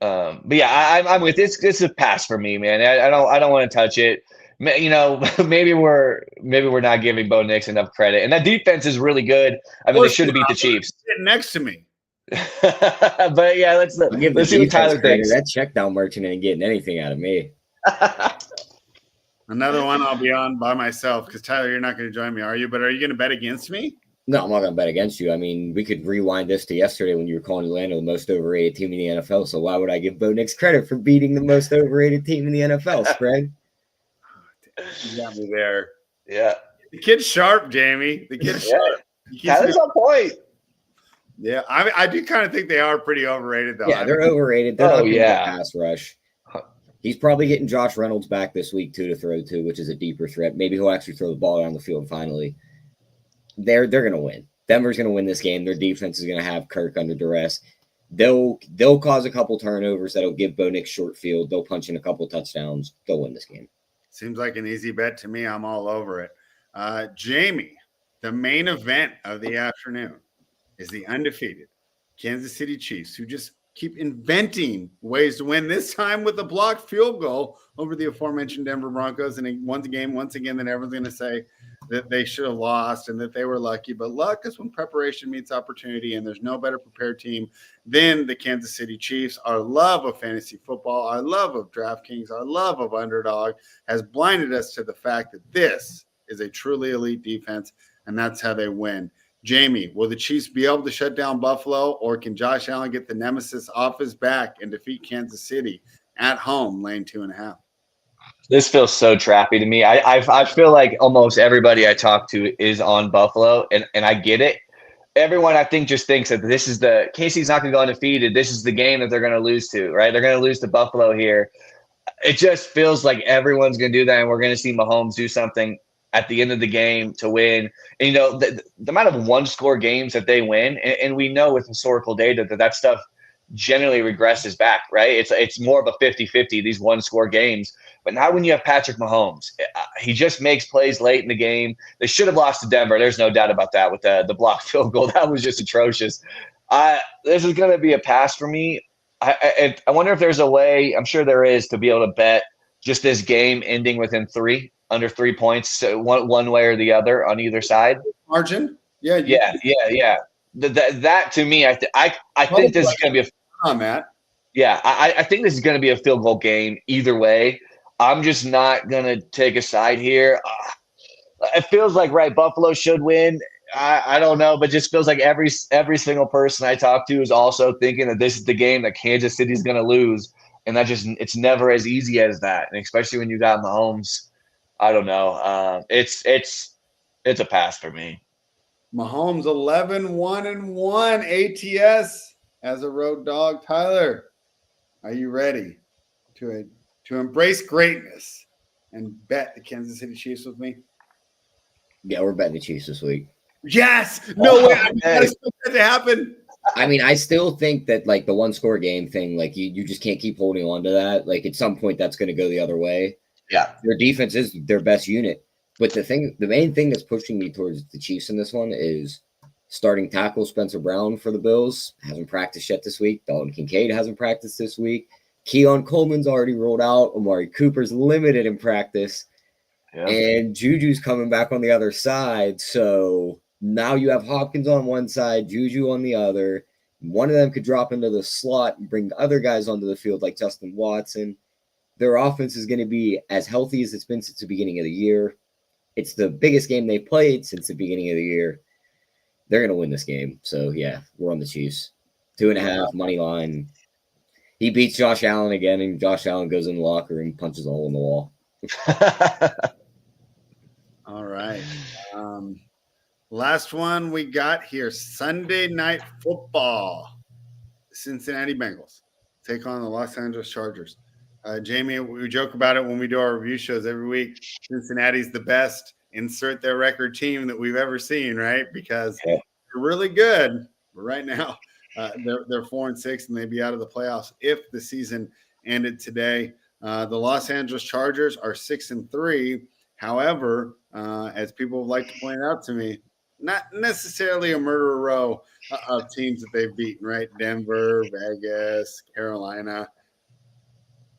I'm with this. This is a pass for me, man. I don't want to touch it. Maybe we're not giving Bo Nix enough credit, and that defense is really good. I mean, they should have beat the Chiefs.
Sitting next to me.
But yeah, let's see what Tyler thinks.
That check down merchant ain't getting anything out of me.
Another one I'll be on by myself because Tyler, you're not going to join me, are you? But are you going to bet against me?
No, I'm not going to bet against you. I mean, we could rewind this to yesterday when you were calling Atlanta the most overrated team in the NFL. So why would I give Bo Nix credit for beating the most overrated team in the NFL, Sprague?
You got me there.
Yeah.
The kid's sharp, Jamie. The kid's sharp.
Tyler's on point.
Yeah, I do kind of think they are pretty overrated, though.
Yeah, they're overrated. They're not getting a pass rush. He's probably getting Josh Reynolds back this week, too, to throw to, which is a deeper threat. Maybe he'll actually throw the ball down the field finally. They're going to win. Denver's going to win this game. Their defense is going to have Kirk under duress. They'll cause a couple turnovers that'll give Bo Nix short field. They'll punch in a couple touchdowns. They'll win this game.
Seems like an easy bet to me. I'm all over it. Jamie, the main event of the afternoon is the undefeated Kansas City Chiefs, who just keep inventing ways to win, this time with a blocked field goal over the aforementioned Denver Broncos. And once again, that everyone's going to say that they should have lost and that they were lucky. But luck is when preparation meets opportunity, and there's no better prepared team than the Kansas City Chiefs. Our love of fantasy football, our love of DraftKings, our love of Underdog has blinded us to the fact that this is a truly elite defense, and that's how they win. Jamie, will the Chiefs be able to shut down Buffalo, or can Josh Allen get the nemesis off his back and defeat Kansas City at home, laying 2.5?
This feels so trappy to me. I feel like almost everybody I talk to is on Buffalo, and I get it. Everyone, I think, just thinks that this is KC's not going to go undefeated. This is the game that they're going to lose to, right? They're going to lose to Buffalo here. It just feels like everyone's going to do that, and we're going to see Mahomes do something at the end of the game to win. And, the amount of one-score games that they win, and we know with historical data that stuff generally regresses back, right? It's more of a 50-50, these one-score games. But now when you have Patrick Mahomes, he just makes plays late in the game. They should have lost to Denver. There's no doubt about that with the blocked field goal. That was just atrocious. This is going to be a pass for me. I wonder if there's a way, I'm sure there is, to be able to bet just this game ending within under 3 points, one way or the other on either side.
Margin?
Yeah. That to me, I think this is going to be
on that.
Yeah, I think this is going to be a field goal game either way. I'm just not going to take a side here. It feels like, right, Buffalo should win. I don't know, but just feels like every single person I talk to is also thinking that this is the game that Kansas City's going to lose, and it's never as easy as that, and especially when you got Mahomes. I don't know. It's a pass for me.
Mahomes 11-1-1 ATS as a road dog. Tyler, are you ready to embrace greatness and bet the Kansas City Chiefs with me?
Yeah, we're betting the Chiefs this week.
Yes. No way. I expect that to happen.
I mean, I still think that like the one score game thing, like you just can't keep holding on to that. Like at some point that's going to go the other way.
Yeah.
Their defense is their best unit. But the main thing that's pushing me towards the Chiefs in this one is starting tackle Spencer Brown for the Bills. Hasn't practiced yet this week. Dalton Kincaid hasn't practiced this week. Keon Coleman's already rolled out. Amari Cooper's limited in practice. Yeah. And Juju's coming back on the other side. So now you have Hopkins on one side, Juju on the other. One of them could drop into the slot and bring other guys onto the field like Justin Watson. Their offense is going to be as healthy as it's been since the beginning of the year. It's the biggest game they played since the beginning of the year. They're going to win this game. So, yeah, we're on the Chiefs. 2.5 money line. He beats Josh Allen again, and Josh Allen goes in the locker room and punches a hole in the wall.
All right. Last one we got here. Sunday Night Football. Cincinnati Bengals take on the Los Angeles Chargers. Jamie, we joke about it when we do our review shows every week. Cincinnati's the best insert their record team that we've ever seen, right? Because they're really good. But right now, they're 4-6, and they'd be out of the playoffs if the season ended today. The Los Angeles Chargers are 6-3. However, as people would like to point out to me, not necessarily a murder row of teams that they've beaten, right? Denver, Vegas, Carolina.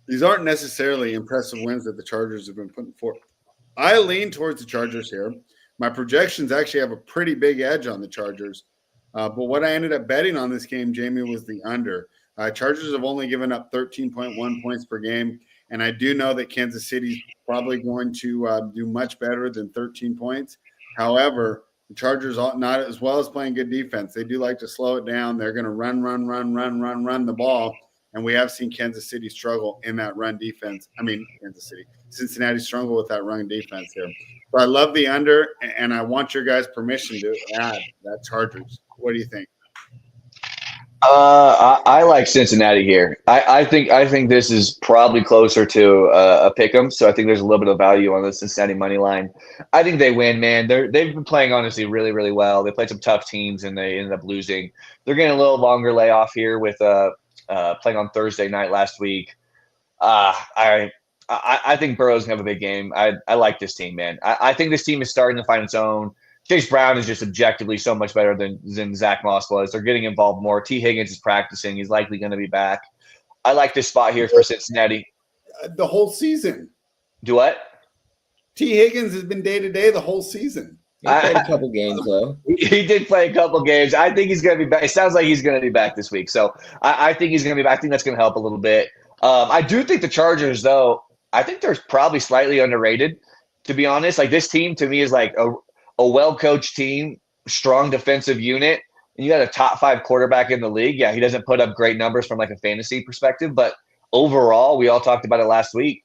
These aren't necessarily impressive wins that the Chargers have been putting forth. I lean towards the Chargers here. My projections actually have a pretty big edge on the Chargers. But what I ended up betting on this game, Jamie, was the under. Chargers have only given up 13.1 points per game. And I do know that Kansas City's probably going to do much better than 13 points. However, the Chargers, not as well as playing good defense, they do like to slow it down. They're going to run the ball. And we have seen Kansas City struggle in that run defense. Cincinnati struggle with that run defense here. So I love the under, and I want your guys' permission to add that Chargers. What do you think?
I like Cincinnati here. I think this is probably closer to a pick 'em. So I think there's a little bit of value on the Cincinnati money line. I think they win, man. They've been playing honestly really, really well. They played some tough teams and they ended up losing. They're getting a little longer layoff here with playing on Thursday night last week. I think Burrow's gonna have a big game. I like this team, man. I think this team is starting to find its own. Chase Brown is just objectively so much better than Zach Moss was. They're getting involved more. T. Higgins is practicing. He's likely going to be back. I like this spot here for Cincinnati.
The whole season.
Do what?
T. Higgins has been day-to-day the whole season.
He played a couple games, though.
He did play a couple games. I think he's going to be back. It sounds like he's going to be back this week. So I think he's going to be back. I think that's going to help a little bit. I do think the Chargers, though, I think they're probably slightly underrated, to be honest. Like, this team, to me, is like a well-coached team, strong defensive unit, and you got a top 5 quarterback in the league. Yeah, he doesn't put up great numbers from like a fantasy perspective, but overall, we all talked about it last week.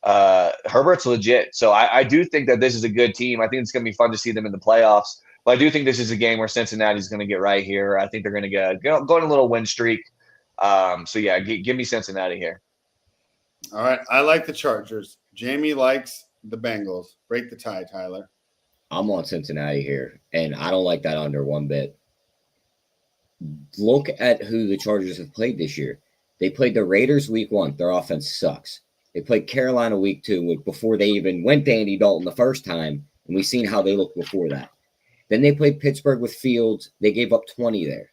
Herbert's legit. So I do think that this is a good team. I think it's going to be fun to see them in the playoffs, but I do think this is a game where Cincinnati's going to get right here. I think they're going to go on a little win streak. So yeah, give me Cincinnati here.
All right. I like the Chargers. Jamie likes the Bengals. Break the tie, Tyler.
I'm on Cincinnati here, and I don't like that under one bit. look at who the Chargers have played this year. They played the Raiders week 1. Their offense sucks. They played Carolina week 2 before they even went to Andy Dalton the first time, and we've seen how they looked before that. Then they played Pittsburgh with Fields. They gave up 20 there.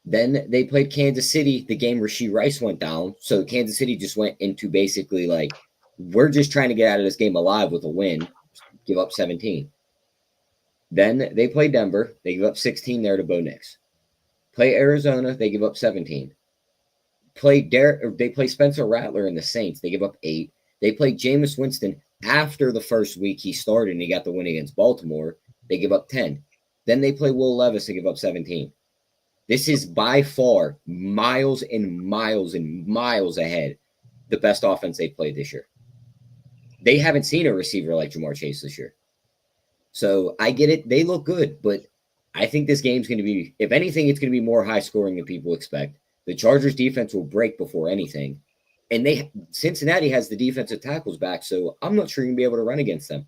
Then they played Kansas City, the game Rashee Rice went down. So Kansas City just went into basically like, we're just trying to get out of this game alive with a win, give up 17. Then they play Denver. They give up 16 there to Bo Nix. Play Arizona. They give up 17. They play Spencer Rattler and the Saints. They give up 8. They play Jameis Winston after the first week he started and he got the win against Baltimore. They give up 10. Then they play Will Levis and give up 17. This is by far miles and miles and miles ahead the best offense they played this year. They haven't seen a receiver like Ja'Marr Chase this year. So I get it. They look good, but I think this game's going to be, if anything, it's going to be more high scoring than people expect. The Chargers defense will break before anything. And Cincinnati has the defensive tackles back, so I'm not sure you're going to be able to run against them.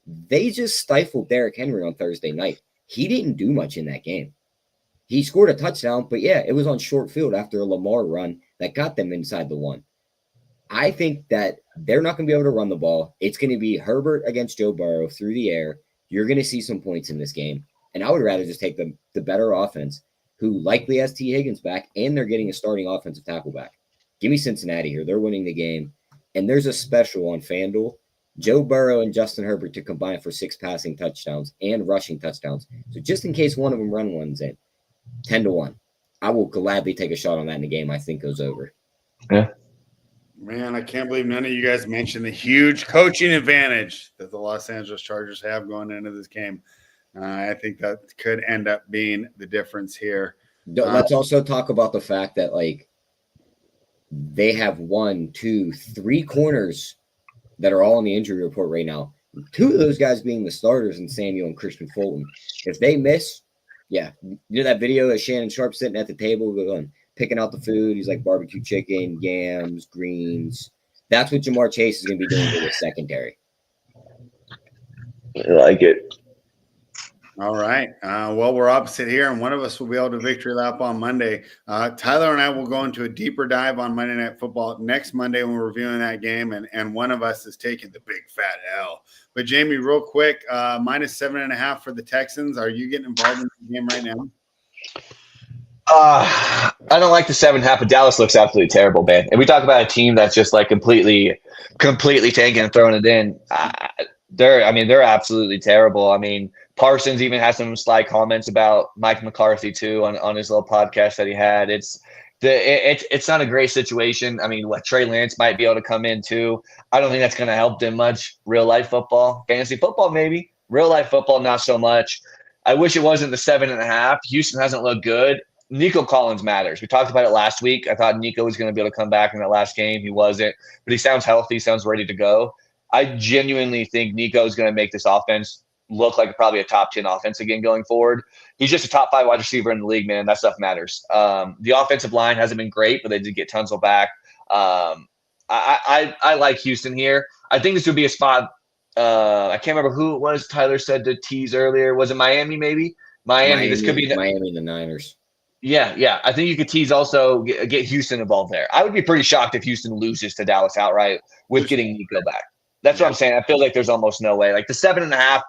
They just stifled Derrick Henry on Thursday night. He didn't do much in that game. He scored a touchdown, but yeah, it was on short field after a Lamar run that got them inside the 1. I think that they're not going to be able to run the ball. It's going to be Herbert against Joe Burrow through the air. You're going to see some points in this game. And I would rather just take the better offense, who likely has T. Higgins back, and they're getting a starting offensive tackle back. Give me Cincinnati here. They're winning the game. And there's a special on FanDuel. Joe Burrow and Justin Herbert to combine for 6 passing touchdowns and rushing touchdowns. So just in case one of them run ones in, 10-1. I will gladly take a shot on that in the game I think goes over.
Yeah.
Man, I can't believe none of you guys mentioned the huge coaching advantage that the Los Angeles Chargers have going into this game. I think that could end up being the difference here.
Let's also talk about the fact that, like, they have 1, 2, 3 corners that are all on the injury report right now. 2 of those guys being the starters in Samuel and Christian Fulton. If they miss, yeah. You know that video of Shannon Sharp sitting at the table going, picking out the food? He's like barbecue chicken, yams, greens. That's what Ja'Marr Chase is going to be doing to the secondary.
I like it.
All right. Well, we're opposite here, and one of us will be able to victory lap on Monday. Tyler and I will go into a deeper dive on Monday Night Football next Monday when we're reviewing that game, and one of us is taking the big fat L. But, Jamie, real quick, minus 7.5 for the Texans. Are you getting involved in the game right now?
I don't like the 7.5, but Dallas looks absolutely terrible, man. And we talk about a team that's just like completely tanking and throwing it in. They're absolutely terrible. I mean, Parsons even has some sly comments about Mike McCarthy too on his little podcast that he had. It's not a great situation. I mean, Trey Lance might be able to come in too. I don't think that's going to help them much. Real life football, fantasy football, maybe. Real life football, not so much. I wish it wasn't the 7.5. Houston hasn't looked good. Nico Collins matters. We talked about it last week. I thought Nico was going to be able to come back in that last game. He wasn't, but he sounds healthy, sounds ready to go. I genuinely think Nico is going to make this offense look like probably a top 10 offense again going forward. He's just a top 5 wide receiver in the league, man. That stuff matters. The offensive line hasn't been great, but they did get Tunsil back. I like Houston here. I think this would be a spot. I can't remember who it was Tyler said to tease earlier. Was it Miami maybe? Miami. This could be
Miami and the Niners.
Yeah. I think you could tease also get Houston involved there. I would be pretty shocked if Houston loses to Dallas outright with getting Nico back. That's what I'm saying. I feel like there's almost no way. Like the 7.5,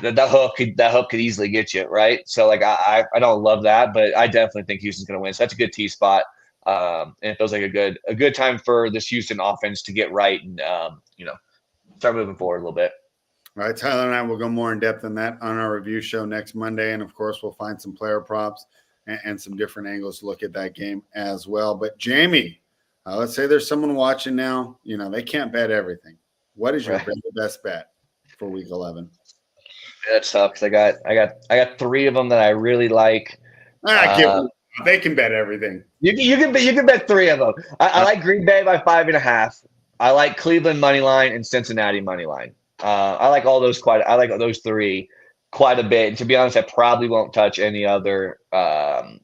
that hook could easily get you, right? So like I don't love that, but I definitely think Houston's going to win. So that's a good T spot, and it feels like a good time for this Houston offense to get right and start moving forward a little bit.
All right, Tyler and I will go more in depth on that on our review show next Monday, and of course we'll find some player props and some different angles to look at that game as well. But Jamie, let's say there's someone watching now. They can't bet everything. What is your best bet for Week 11?
That sucks. I got 3 of them that I really like.
They can bet everything.
You can bet 3 of them. I like Green Bay by 5.5. I like Cleveland money line and Cincinnati money line. I like all those I like those 3 quite a bit. And to be honest, I probably won't touch any other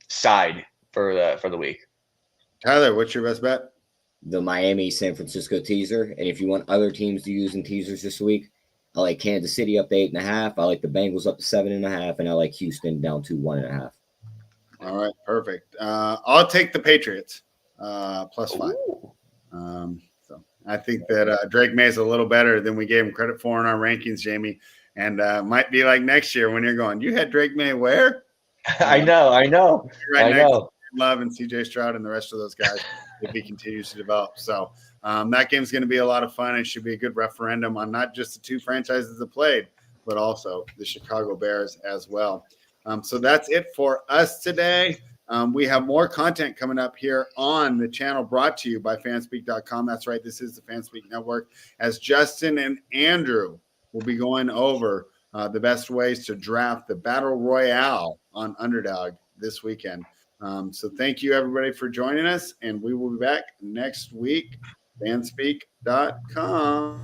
side for the week.
Tyler, what's your best bet?
The Miami San Francisco teaser. And if you want other teams to use in teasers this week, I like Kansas City up to 8.5. I like the Bengals up to 7.5, and I like Houston down to 1.5.
All right, perfect. I'll take the Patriots +5. So I think that Drake May is a little better than we gave him credit for in our rankings, Jamie, and might be like next year when you're going, you had Drake May where?
I know.
Right next to Love and CJ Stroud and the rest of those guys if he continues to develop. So that game's going to be a lot of fun. It should be a good referendum on not just the two franchises that played, but also the Chicago Bears as well. So that's it for us today. We have more content coming up here on the channel brought to you by fanspeak.com. That's right. This is the Fanspeak Network, as Justin and Andrew will be going over the best ways to draft the Battle Royale on Underdog this weekend. So thank you, everybody, for joining us, and we will be back next week, fanspeak.com.